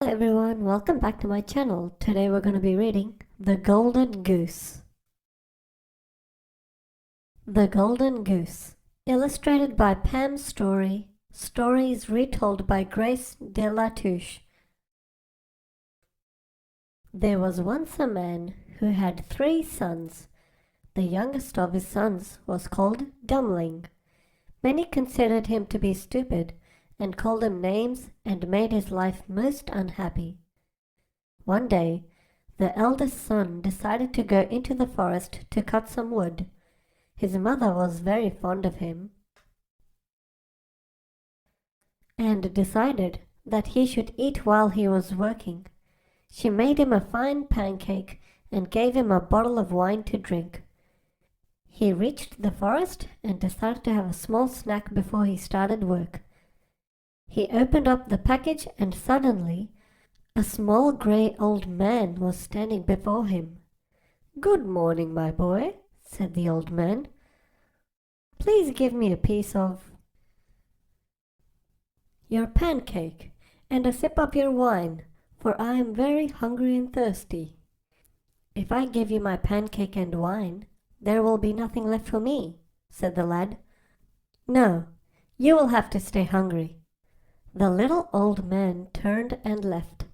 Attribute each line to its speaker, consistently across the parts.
Speaker 1: Hello everyone, welcome back to my channel. Today we're going to be reading The Golden Goose. The Golden Goose. Illustrated by Pam Story. Stories retold by Grace de la Touche. There was once a man who had 3 sons. The youngest of his sons was called Dummling. Many considered him to be stupid and called him names and made his life most unhappy. One day, the eldest son decided to go into the forest to cut some wood. His mother was very fond of him and decided that he should eat while he was working. She made him a fine pancake and gave him a bottle of wine to drink. He reached the forest and decided to have a small snack before he started work. He opened up the package and suddenly a small grey old man was standing before him. "Good morning, my boy," said the old man. "Please give me a piece of your pancake and a sip of your wine, for I am very hungry and thirsty." "If I give you my pancake and wine, there will be nothing left for me," said the lad. "No, you will have to stay hungry." The little old man turned and left.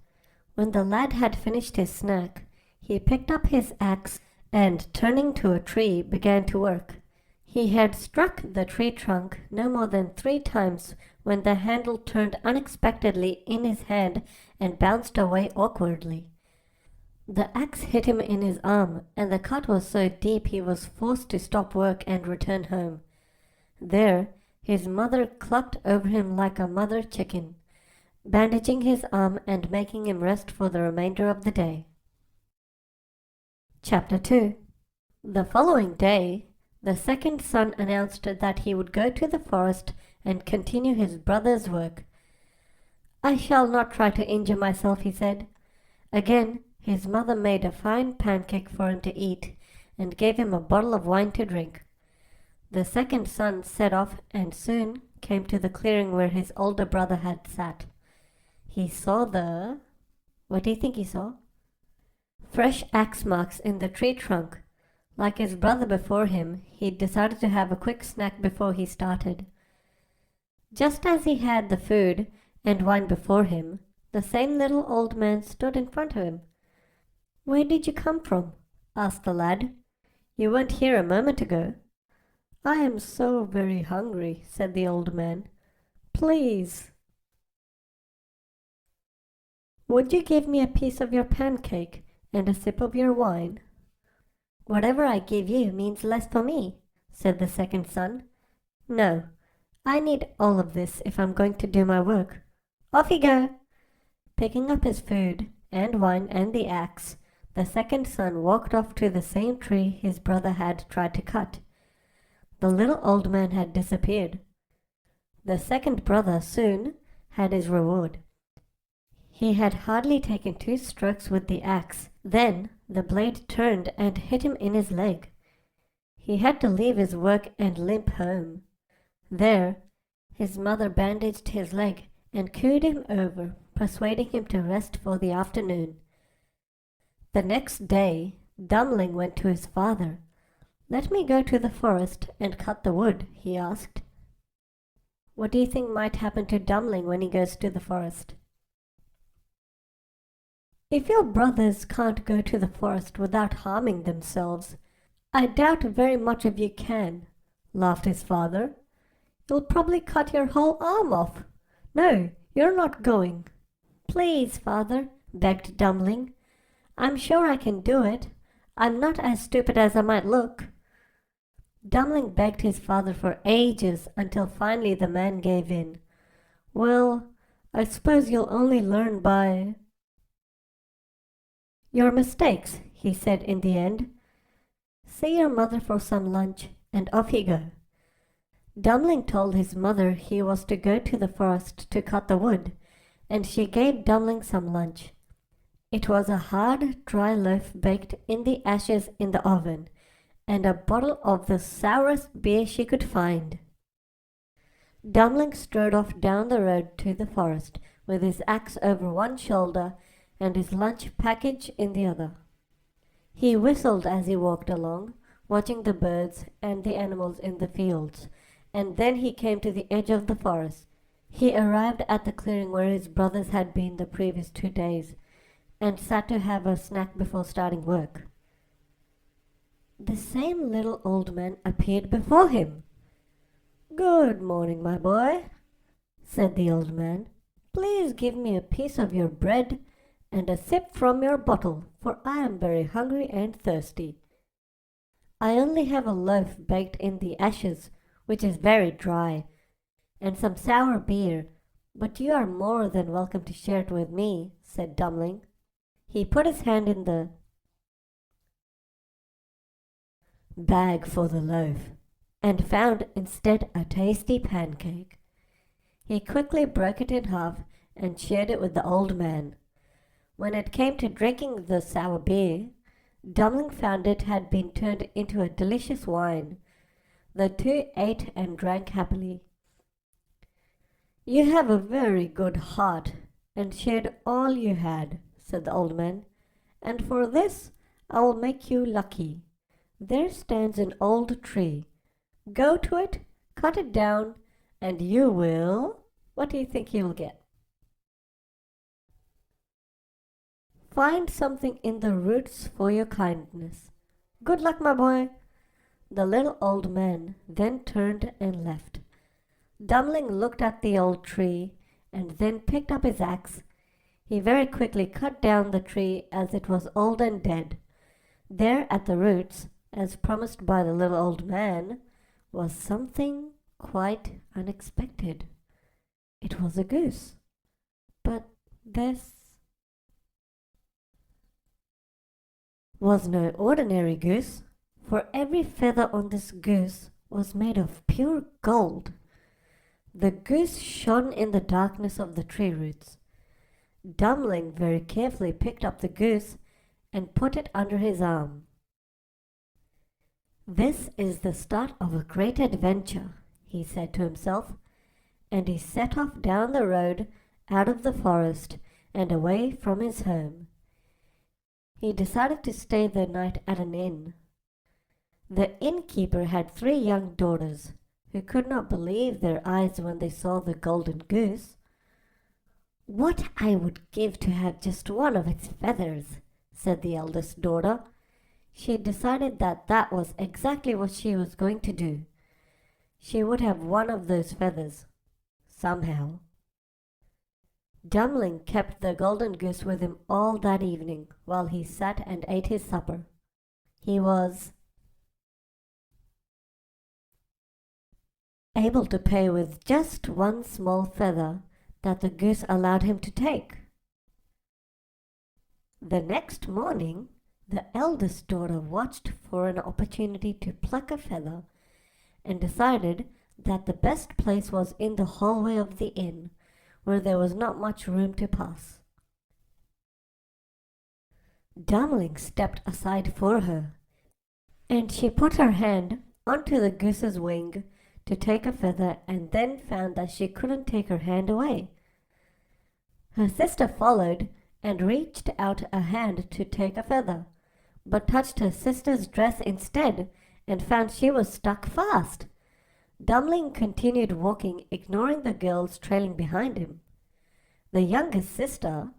Speaker 1: When the lad had finished his snack, he picked up his axe and, turning to a tree, began to work. He had struck the tree trunk no more than 3 times when the handle turned unexpectedly in his hand and bounced away awkwardly. The axe hit him in his arm, and the cut was so deep he was forced to stop work and return home. There, his mother clucked over him like a mother chicken, bandaging his arm and making him rest for the remainder of the day. Chapter 2. The following day, the second son announced that he would go to the forest and continue his brother's work. "I shall not try to injure myself," he said. Again, his mother made a fine pancake for him to eat and gave him a bottle of wine to drink. The second son set off and soon came to the clearing where his older brother had sat. He saw what do you think he saw? Fresh axe marks in the tree trunk. Like his brother before him, he decided to have a quick snack before he started. Just as he had the food and wine before him, the same little old man stood in front of him. "Where did you come from?" asked the lad. "You weren't here a moment ago." "I am so very hungry," said the old man. "Please, would you give me a piece of your pancake and a sip of your wine?" "Whatever I give you means less for me," said the second son. "No, I need all of this if I'm going to do my work. Off you go!" Picking up his food and wine and the axe, the second son walked off to the same tree his brother had tried to cut. The little old man had disappeared. The second brother soon had his reward. He had hardly taken 2 strokes with the axe. Then the blade turned and hit him in his leg. He had to leave his work and limp home. There, his mother bandaged his leg and cooed him over, persuading him to rest for the afternoon. The next day, Dummling went to his father. "Let me go to the forest and cut the wood," he asked. What do you think might happen to Dummling when he goes to the forest? "If your brothers can't go to the forest without harming themselves, I doubt very much if you can," laughed his father. "You'll probably cut your whole arm off. No, you're not going." "Please, father," begged Dummling. "I'm sure I can do it. I'm not as stupid as I might look." Dummling begged his father for ages until finally the man gave in. "Well, I suppose you'll only learn by your mistakes," he said in the end. "See your mother for some lunch, and off you go." Dummling told his mother he was to go to the forest to cut the wood, and she gave Dummling some lunch. It was a hard, dry loaf baked in the ashes in the oven, and a bottle of the sourest beer she could find. Dummling strode off down the road to the forest, with his axe over one shoulder and his lunch package in the other. He whistled as he walked along, watching the birds and the animals in the fields, and then he came to the edge of the forest. He arrived at the clearing where his brothers had been the previous 2 days, and sat to have a snack before starting work. The same little old man appeared before him. "Good morning, my boy," said the old man. "Please give me a piece of your bread and a sip from your bottle, for I am very hungry and thirsty. I only have a loaf baked in the ashes, which is very dry, and some sour beer, but you are more than welcome to share it with me," said Dummling. He put his hand in the bag for the loaf, and found instead a tasty pancake. He quickly broke it in half and shared it with the old man. When it came to drinking the sour beer, Dummling found it had been turned into a delicious wine. The two ate and drank happily. "You have a very good heart, and shared all you had," said the old man, "and for this I will make you lucky. There stands an old tree. Go to it, cut it down, and you will— what do you think you'll get? Find something in the roots for your kindness. Good luck, my boy." The little old man then turned and left. Dummling looked at the old tree and then picked up his axe. He very quickly cut down the tree as it was old and dead. There at the roots, as promised by the little old man, was something quite unexpected. It was a goose. But this was no ordinary goose, for every feather on this goose was made of pure gold. The goose shone in the darkness of the tree roots. Dummling very carefully picked up the goose and put it under his arm. "This is the start of a great adventure," he said to himself, and he set off down the road out of the forest and away from his home. He decided to stay the night at an inn. The innkeeper had 3 young daughters, who could not believe their eyes when they saw the golden goose. "What I would give to have just one of its feathers," said the eldest daughter. She decided that that was exactly what she was going to do. She would have one of those feathers, somehow. Dummling kept the golden goose with him all that evening while he sat and ate his supper. He was able to pay with just one small feather that the goose allowed him to take. The next morning, the eldest daughter watched for an opportunity to pluck a feather and decided that the best place was in the hallway of the inn, where there was not much room to pass. Dummling stepped aside for her, and she put her hand onto the goose's wing to take a feather and then found that she couldn't take her hand away. Her sister followed and reached out a hand to take a feather, but touched her sister's dress instead and found she was stuck fast. Dummling continued walking, ignoring the girls trailing behind him. The youngest sister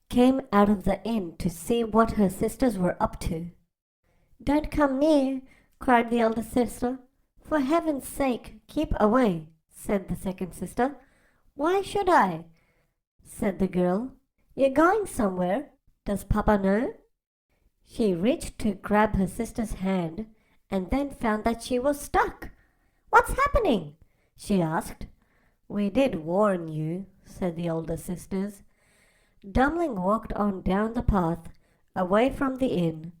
Speaker 1: came out of the inn to see what her sisters were up to. "Don't come near," cried the eldest sister. "For heaven's sake, keep away," said the second sister. "Why should I?" said the girl. "You're going somewhere. Does Papa know?" She reached to grab her sister's hand and then found that she was stuck. "What's happening?" she asked. "We did warn you," said the older sisters. Dummling walked on down the path, away from the inn.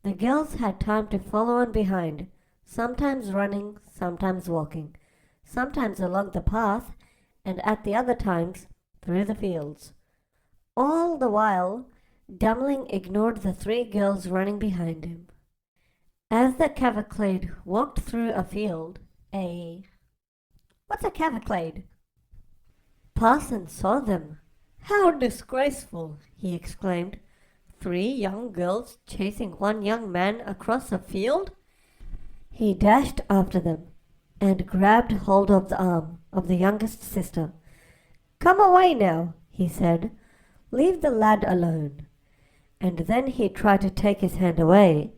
Speaker 1: The girls had time to follow on behind, sometimes running, sometimes walking, sometimes along the path, and at the other times through the fields. All the while, Dummling ignored the 3 girls running behind him. As the cavalcade walked through a field, a What's a cavalcade? Parson saw them. How disgraceful, he exclaimed. 3 young girls chasing one young man across a field? He dashed after them and grabbed hold of the arm of the youngest sister. Come away now, he said. Leave the lad alone. And then he tried to take his hand away,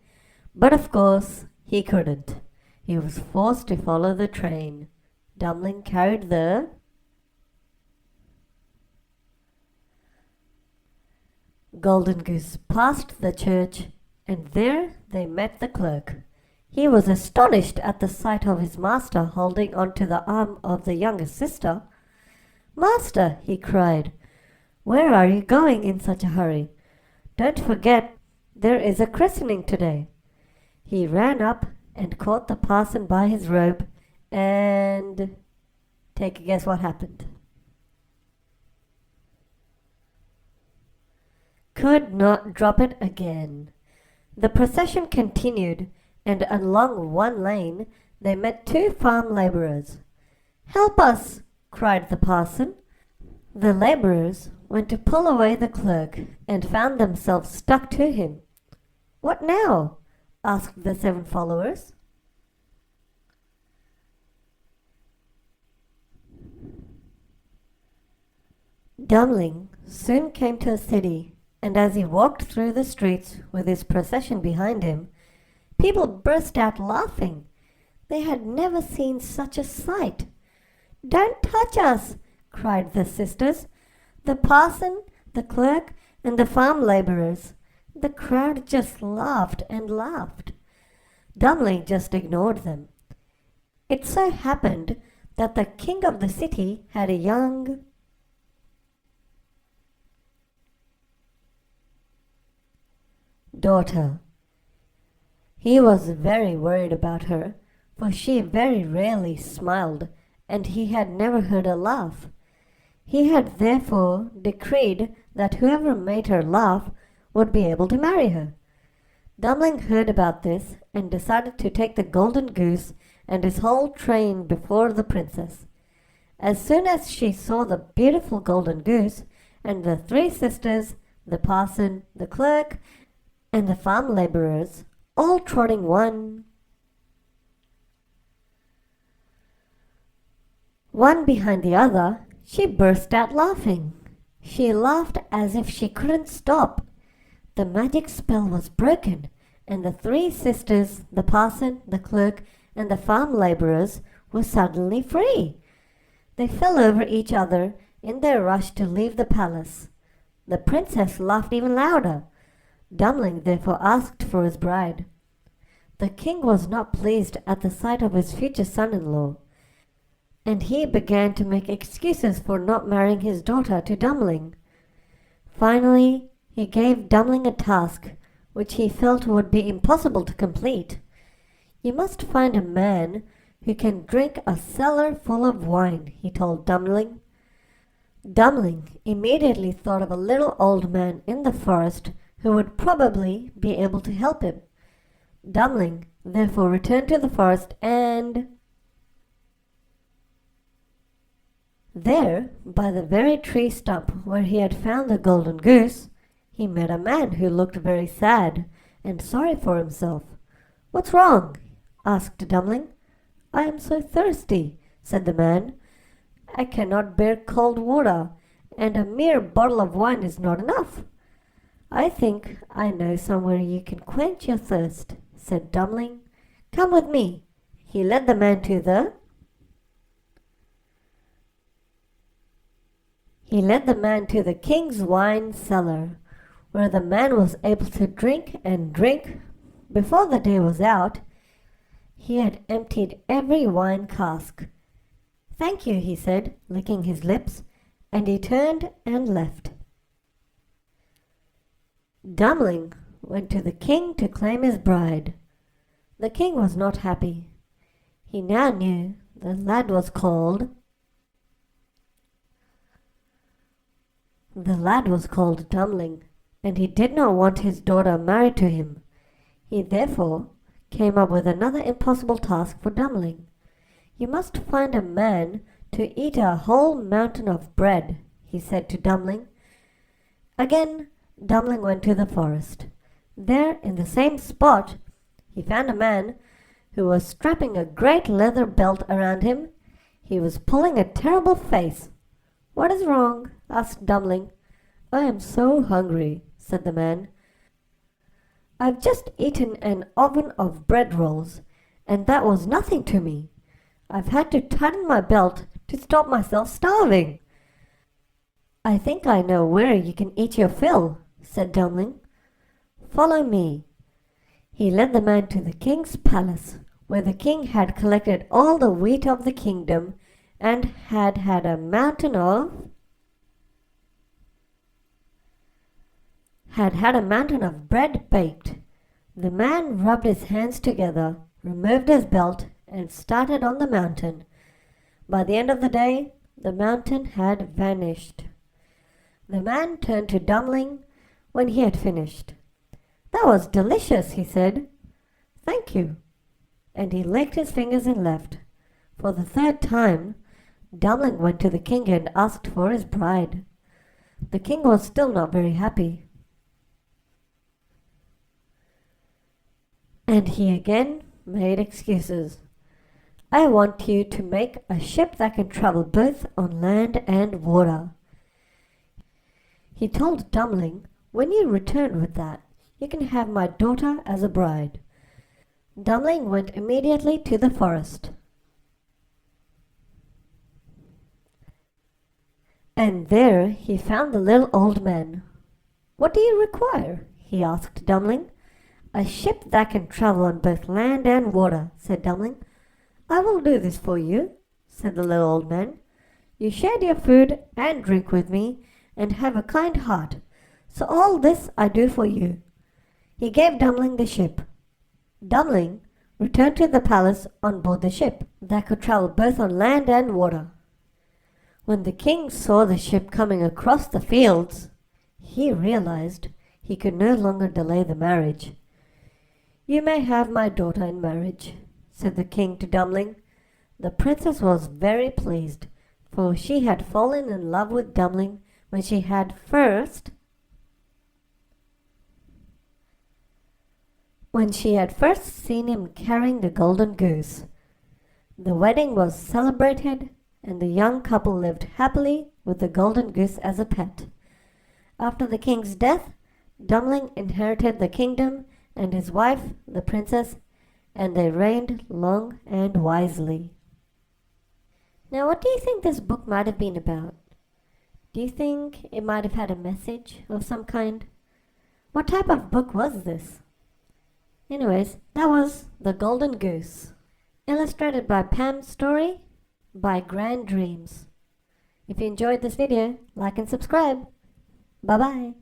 Speaker 1: but of course he couldn't. He was forced to follow the train. Dumpling carried the Golden Goose past the church, and there they met the clerk. He was astonished at the sight of his master holding on to the arm of the youngest sister. Master, he cried, where are you going in such a hurry? Don't forget, there is a christening today. He ran up and caught the parson by his robe, and take a guess what happened. Could not drop it again. The procession continued, and along one lane they met 2 farm labourers. Help us, cried the parson. The labourers went to pull away the clerk and found themselves stuck to him. What now? Asked the 7 followers. Dumpling soon came to a city, and as he walked through the streets with his procession behind him, people burst out laughing. They had never seen such a sight. Don't touch us, cried the sisters, the parson, the clerk, and the farm labourers. The crowd just laughed and laughed. Dumpling just ignored them. It so happened that the king of the city had a young daughter. He was very worried about her, for she very rarely smiled, and he had never heard her laugh. He had therefore decreed that whoever made her laugh would be able to marry her. Dumpling heard about this and decided to take the Golden Goose and his whole train before the princess. As soon as she saw the beautiful Golden Goose and the 3 sisters, the parson, the clerk, and the farm labourers, all trotting one behind the other, she burst out laughing. She laughed as if she couldn't stop. The magic spell was broken, and the 3 sisters, the parson, the clerk, and the farm labourers were suddenly free. They fell over each other in their rush to leave the palace. The princess laughed even louder. Dumpling therefore asked for his bride. The king was not pleased at the sight of his future son-in-law, and he began to make excuses for not marrying his daughter to Dumpling. Finally, he gave Dumpling a task which he felt would be impossible to complete. You must find a man who can drink a cellar full of wine, he told Dumpling. Dumpling immediately thought of a little old man in the forest who would probably be able to help him. Dumpling therefore returned to the forest, and there, by the very tree stump where he had found the Golden Goose, he met a man who looked very sad and sorry for himself. What's wrong? Asked Dumpling. I am so thirsty, said the man. I cannot bear cold water, and a mere bottle of wine is not enough. I think I know somewhere you can quench your thirst, said Dumpling. Come with me. He led the man to the king's wine cellar, where the man was able to drink and drink. Before the day was out, he had emptied every wine cask. Thank you, he said, licking his lips, and he turned and left. Dumpling went to the king to claim his bride. The king was not happy. He now knew the lad was called Dumpling, and he did not want his daughter married to him. He therefore came up with another impossible task for Dumpling. "You must find a man to eat a whole mountain of bread," he said to Dumpling. Again Dumpling went to the forest. There, in the same spot, he found a man who was strapping a great leather belt around him. He was pulling a terrible face. "What is wrong?" asked Dumpling. "I am so hungry," said the man. "I've just eaten an oven of bread rolls, and that was nothing to me. I've had to tighten my belt to stop myself starving." "I think I know where you can eat your fill," said Dumpling. "Follow me." He led the man to the king's palace, where the king had collected all the wheat of the kingdom and had a mountain of bread baked. The man rubbed his hands together, removed his belt, and started on the mountain. By the end of the day, the mountain had vanished. The man turned to Dumpling when he had finished. "That was delicious," he said. "Thank you." And he licked his fingers and left. For the third time, Dumpling went to the king and asked for his bride. The king was still not very happy. And he again made excuses. "I want you to make a ship that can travel both on land and water." He told Dumpling, "When you return with that, you can have my daughter as a bride." Dumpling went immediately to the forest. And there he found the little old man. "What do you require?" he asked Dumpling. "A ship that can travel on both land and water," said Dumpling. "I will do this for you," said the little old man. "You shared your food and drink with me, and have a kind heart, so all this I do for you." He gave Dumpling the ship. Dumpling returned to the palace on board the ship that could travel both on land and water. When the king saw the ship coming across the fields, he realized he could no longer delay the marriage. "You may have my daughter in marriage," said the king to Dumpling. The princess was very pleased, for she had fallen in love with Dumpling when she had first seen him carrying the golden goose. The wedding was celebrated, and the young couple lived happily with the golden goose as a pet. After the king's death, Dumpling inherited the kingdom and his wife, the princess, and they reigned long and wisely. Now, what do you think this book might have been about? Do you think it might have had a message of some kind? What type of book was this? Anyways, that was The Golden Goose, illustrated by Pam Story by Grand Dreams. If you enjoyed this video, like and subscribe. Bye-bye.